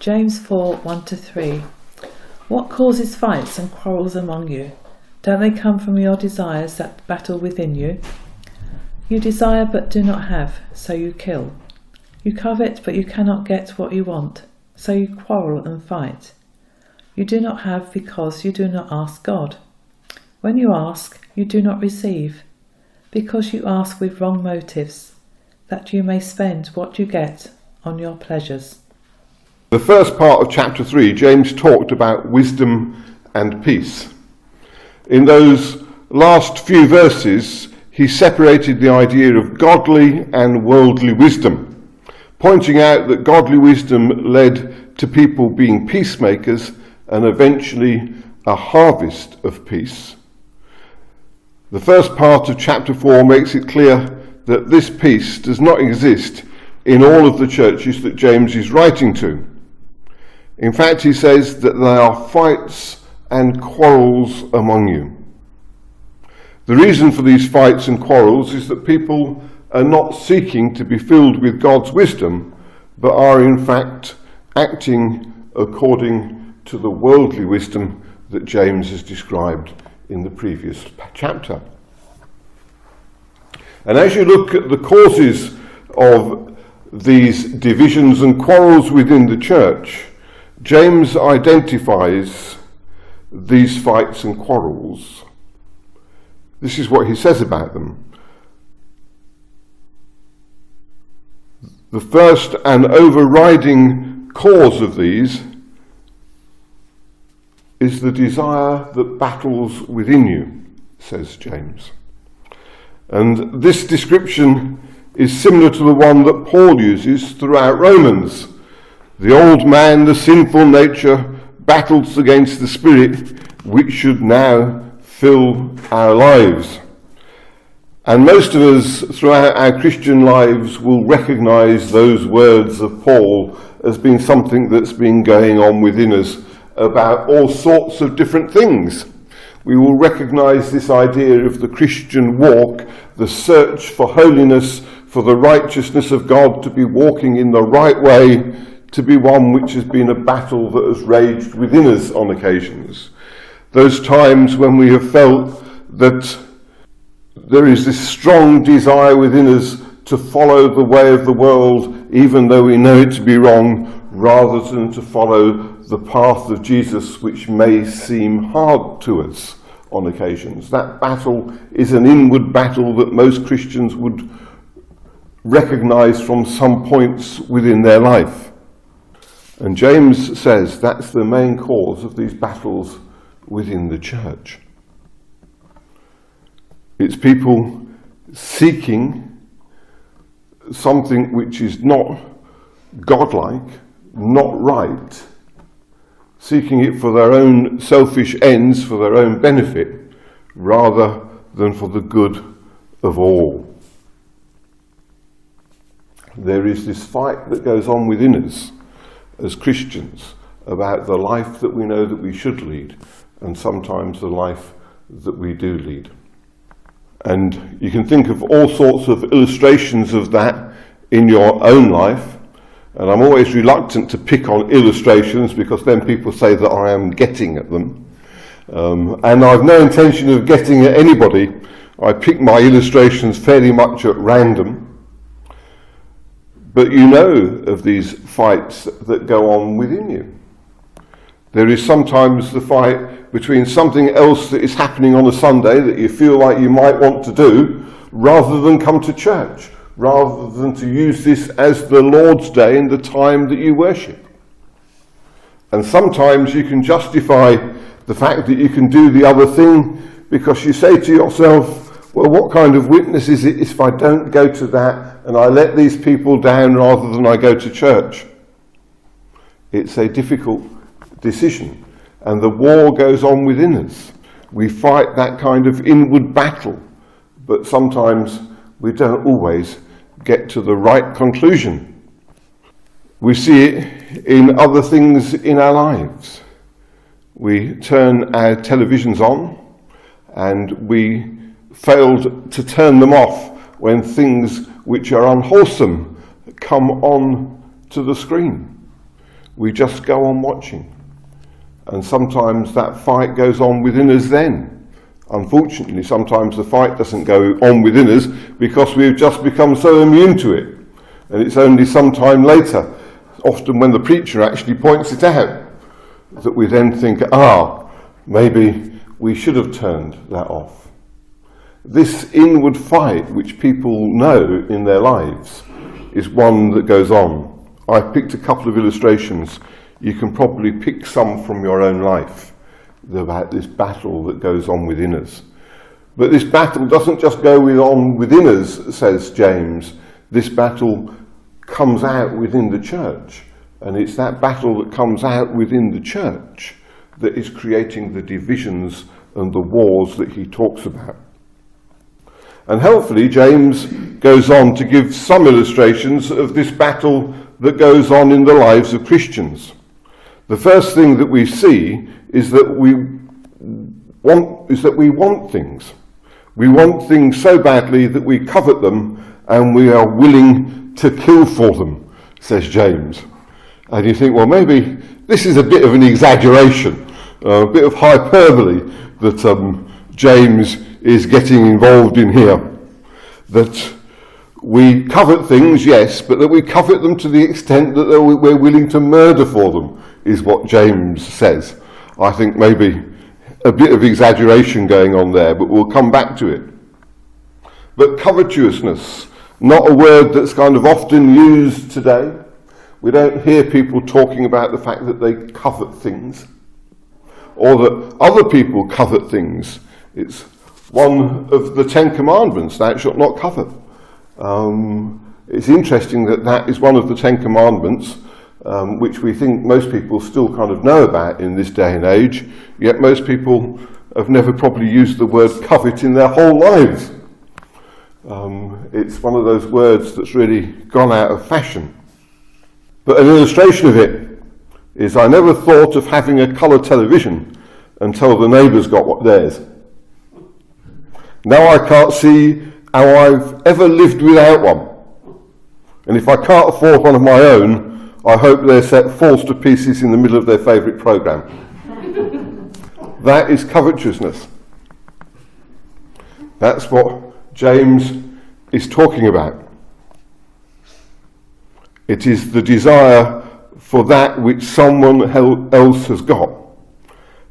James 4, 1-3. What causes fights and quarrels among you? Don't they come from your desires that battle within you? You desire but do not have, so you kill. You covet but you cannot get what you want, so you quarrel and fight. You do not have because you do not ask God. When you ask, you do not receive, because you ask with wrong motives, that you may spend what you get on your pleasures. The first part of chapter 3, James talked about wisdom and peace. In those last few verses, he separated the idea of godly and worldly wisdom, pointing out that godly wisdom led to people being peacemakers and eventually a harvest of peace. The first part of chapter 4 makes it clear that this peace does not exist in all of the churches that James is writing to. In fact, he says that there are fights and quarrels among you. The reason for these fights and quarrels is that people are not seeking to be filled with God's wisdom, but are in fact acting according to the worldly wisdom that James has described in the previous chapter. And as you look at the causes of these divisions and quarrels within the church, James identifies these fights and quarrels. This is what he says about them. The first and overriding cause of these is the desire that battles within you, says James. And this description is similar to the one that Paul uses throughout Romans. The old man, the sinful nature, battles against the spirit, which should now fill our lives. And most of us throughout our Christian lives will recognise those words of Paul as being something that's been going on within us about all sorts of different things. We will recognise this idea of the Christian walk, the search for holiness, for the righteousness of God, to be walking in the right way, to be one which has been a battle that has raged within us on occasions. Those times when we have felt that there is this strong desire within us to follow the way of the world, even though we know it to be wrong, rather than to follow the path of Jesus, which may seem hard to us on occasions. That battle is an inward battle that most Christians would recognise from some points within their life. And James says that's the main cause of these battles within the church. It's people seeking something which is not godlike, not right, seeking it for their own selfish ends, for their own benefit, rather than for the good of all. There is this fight that goes on within us as Christians about the life that we know that we should lead, and sometimes the life that we do lead. And you can think of all sorts of illustrations of that in your own life. And I'm always reluctant to pick on illustrations because then people say that I am getting at them. And I've no intention of getting at anybody. I pick my illustrations fairly much at random. But you know of these fights that go on within you. There is sometimes the fight between something else that is happening on a Sunday that you feel like you might want to do, rather than come to church, rather than to use this as the Lord's Day and the time that you worship. And sometimes you can justify the fact that you can do the other thing because you say to yourself, well, what kind of witness is it if I don't go to that and I let these people down rather than I go to church? It's a difficult decision, and the war goes on within us. We fight that kind of inward battle, but sometimes we don't always get to the right conclusion. We see it in other things in our lives. We turn our televisions on and we failed to turn them off when things which are unwholesome come on to the screen. We just go on watching. And sometimes that fight goes on within us then. Unfortunately, sometimes the fight doesn't go on within us because we've just become so immune to it. And it's only some time later, often when the preacher actually points it out, that we then think, maybe we should have turned that off. This inward fight, which people know in their lives, is one that goes on. I've picked a couple of illustrations. You can probably pick some from your own life about this battle that goes on within us. But this battle doesn't just go on within us, says James. This battle comes out within the church. And it's that battle that comes out within the church that is creating the divisions and the wars that he talks about. And helpfully, James goes on to give some illustrations of this battle that goes on in the lives of Christians. The first thing that we see is that we want things. We want things so badly that we covet them and we are willing to kill for them, says James. And you think, well, maybe this is a bit of an exaggeration, a bit of hyperbole that James is getting involved in here. That we covet things, yes, but that we covet them to the extent that we're willing to murder for them, is what James says. I think maybe a bit of exaggeration going on there, but we'll come back to it. But covetousness, not a word that's kind of often used today. We don't hear people talking about the fact that they covet things, or that other people covet things. It's one of the 10 Commandments, thou shalt not covet. It's interesting that is one of the 10 Commandments, which we think most people still kind of know about in this day and age, yet most people have never probably used the word covet in their whole lives. It's one of those words that's really gone out of fashion. But an illustration of it is I never thought of having a colour television until the neighbours got theirs. Now I can't see how I've ever lived without one. And if I can't afford one of my own, I hope they're set false to pieces in the middle of their favourite programme. That is covetousness. That's what James is talking about. It is the desire for that which someone else has got,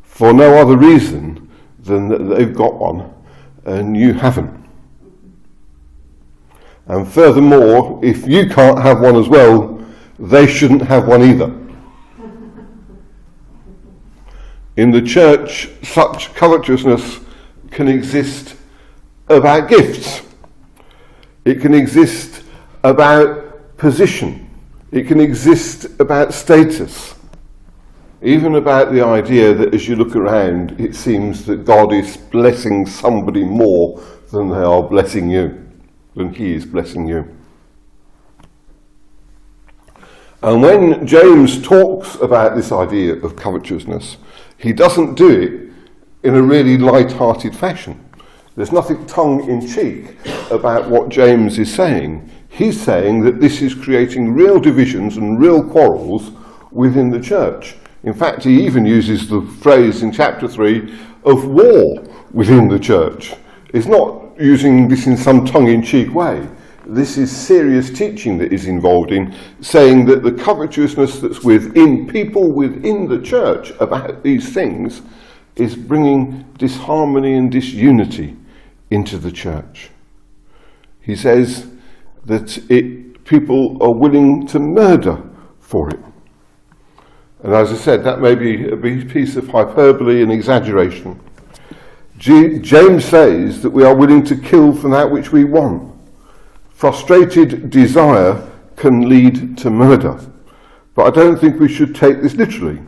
for no other reason than that they've got one and you haven't. And furthermore, if you can't have one as well, they shouldn't have one either. In the church, such covetousness can exist about gifts. It can exist about position. It can exist about status. Even about the idea that as you look around, it seems that God is blessing somebody more than they are blessing you, than he is blessing you. And when James talks about this idea of covetousness, he doesn't do it in a really light-hearted fashion. There's nothing tongue-in-cheek about what James is saying. He's saying that this is creating real divisions and real quarrels within the church. In fact, he even uses the phrase in chapter 3 of war within the church. He's not using this in some tongue-in-cheek way. This is serious teaching that is involved in saying that the covetousness that's within people within the church about these things is bringing disharmony and disunity into the church. He says that people are willing to murder for it. And as I said, that may be a piece of hyperbole and exaggeration. James says that we are willing to kill for that which we want. Frustrated desire can lead to murder. But I don't think we should take this literally.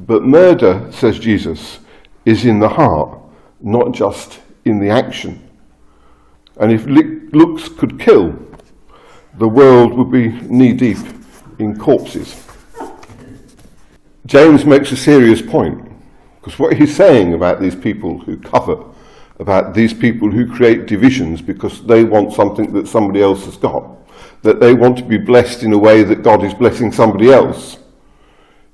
But murder, says Jesus, is in the heart, not just in the action. And if looks could kill, the world would be knee-deep in corpses. James makes a serious point, because what he's saying about these people who covet, about these people who create divisions because they want something that somebody else has got, that they want to be blessed in a way that God is blessing somebody else,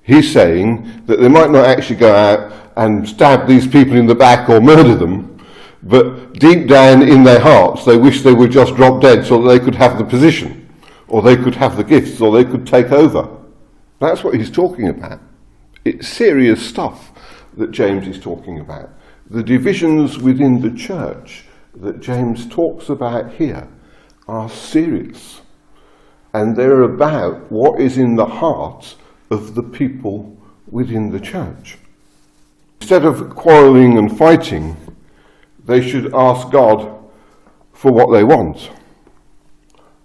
He's saying that they might not actually go out and stab these people in the back or murder them, but deep down in their hearts they wish they would just drop dead so that they could have the position, or they could have the gifts, or they could take over. That's what he's talking about. It's serious stuff that James is talking about. The divisions within the church that James talks about here are serious, and they're about what is in the heart of the people within the church. Instead of quarrelling and fighting, they should ask God for what they want.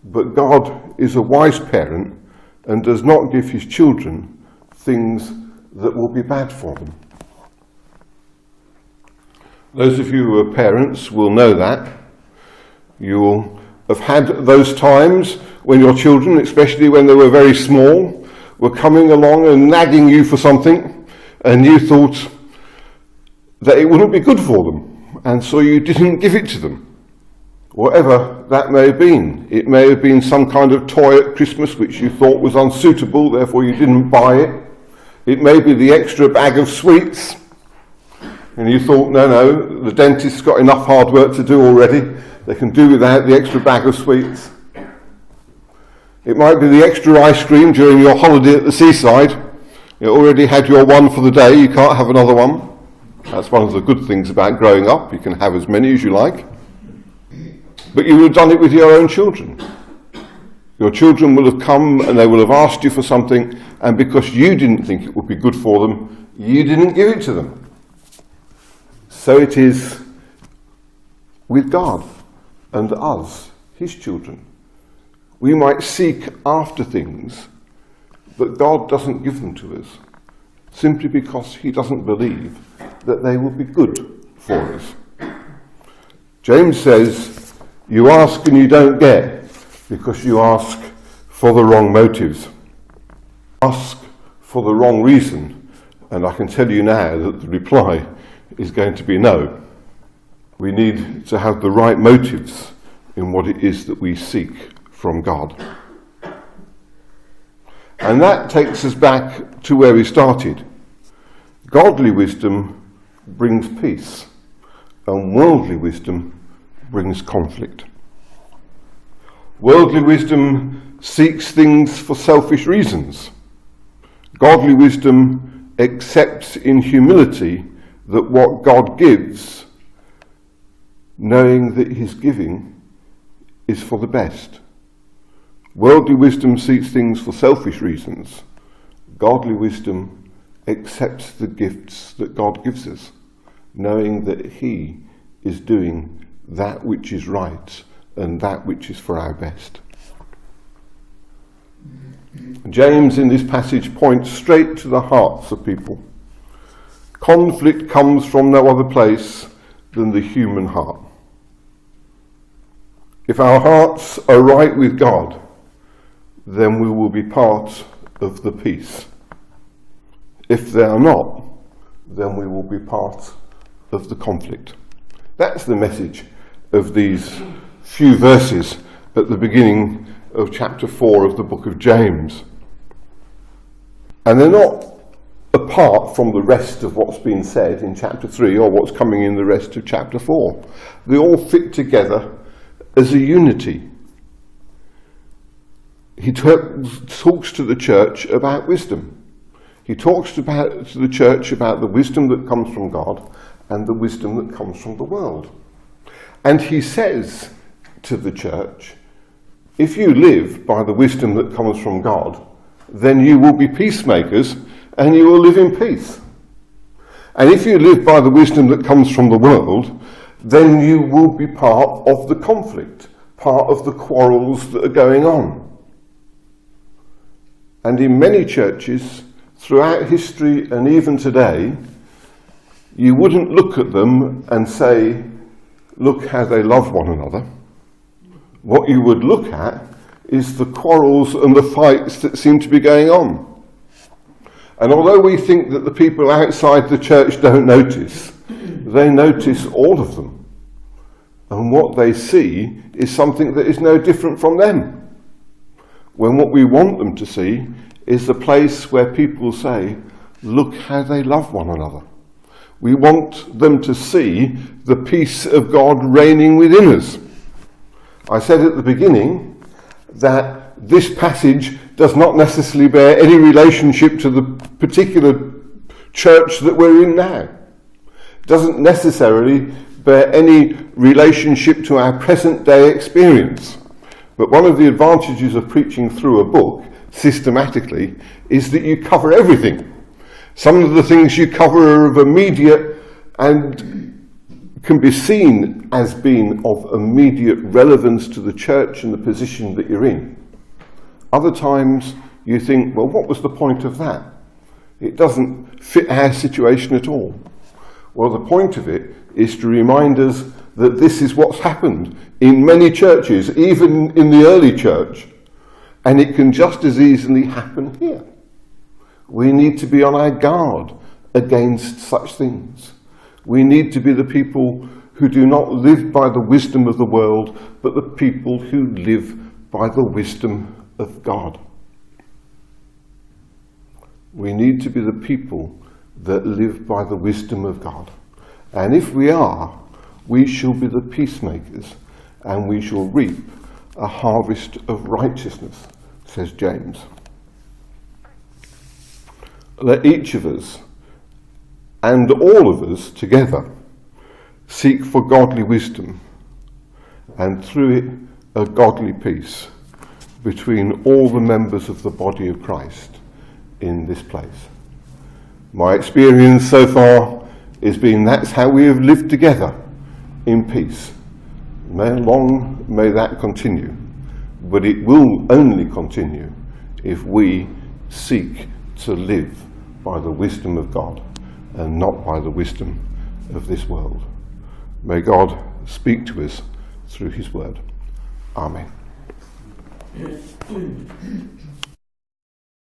But God is a wise parent and does not give his children things that will be bad for them. Those of you who are parents will know that. You will have had those times when your children, especially when they were very small, were coming along and nagging you for something, and you thought that it wouldn't be good for them, and so you didn't give it to them. Whatever that may have been. It may have been some kind of toy at Christmas which you thought was unsuitable, therefore you didn't buy it. It may be the extra bag of sweets, and you thought, no, the dentist's got enough hard work to do already. They can do without the extra bag of sweets. It might be the extra ice cream during your holiday at the seaside. You already had your one for the day, you can't have another one. That's one of the good things about growing up. You can have as many as you like. But you would have done it with your own children. Your children will have come and they will have asked you for something, and because you didn't think it would be good for them, you didn't give it to them. So it is with God and us, his children. We might seek after things, but God doesn't give them to us, simply because he doesn't believe that they will be good for us. James says, you ask and you don't get because you ask for the wrong motives. Ask for the wrong reason, and I can tell you now that the reply is going to be no. We need to have the right motives in what it is that we seek from God. And that takes us back to where we started. Godly wisdom brings peace, and worldly wisdom brings conflict. Worldly wisdom seeks things for selfish reasons. Godly wisdom accepts in humility that what God gives, knowing that his giving is for the best. Worldly wisdom seeks things for selfish reasons. Godly wisdom accepts the gifts that God gives us, knowing that he is doing that which is right and that which is for our best. James in this passage points straight to the hearts of people. Conflict comes from no other place than the human heart. If our hearts are right with God, then we will be part of the peace. If they are not, then we will be part of the conflict. That's the message of these few verses at the beginning of chapter 4 of the book of James. And they're not apart from the rest of what's been said in chapter 3 or what's coming in the rest of chapter 4. They all fit together as a unity. He talks to the church about wisdom. He talks to the church about the wisdom that comes from God and the wisdom that comes from the world. And he says to the church, if you live by the wisdom that comes from God, then you will be peacemakers and you will live in peace. And if you live by the wisdom that comes from the world, then you will be part of the conflict, part of the quarrels that are going on. And in many churches, throughout history and even today, you wouldn't look at them and say, look how they love one another. What you would look at is the quarrels and the fights that seem to be going on. And although we think that the people outside the church don't notice, they notice all of them. And what they see is something that is no different from them. When what we want them to see is the place where people say, look how they love one another. We want them to see the peace of God reigning within us. I said at the beginning that this passage does not necessarily bear any relationship to the particular church that we're in now. It doesn't necessarily bear any relationship to our present day experience. But one of the advantages of preaching through a book systematically is that you cover everything. Some of the things you cover are of immediate and can be seen as being of immediate relevance to the church and the position that you're in. Other times you think, well, what was the point of that? It doesn't fit our situation at all. Well, the point of it is to remind us that this is what's happened in many churches, even in the early church, and it can just as easily happen here. We need to be on our guard against such things. We need to be the people who do not live by the wisdom of the world, but the people who live by the wisdom of God. We need to be the people that live by the wisdom of God. And if we are, we shall be the peacemakers, and we shall reap a harvest of righteousness, says James. Let each of us, and all of us together, seek for godly wisdom, and through it a godly peace between all the members of the body of Christ in this place. My experience so far has been that's how we have lived together in peace. Long may that continue, but it will only continue if we seek to live by the wisdom of God and not by the wisdom of this world. May God speak to us through his word. Amen.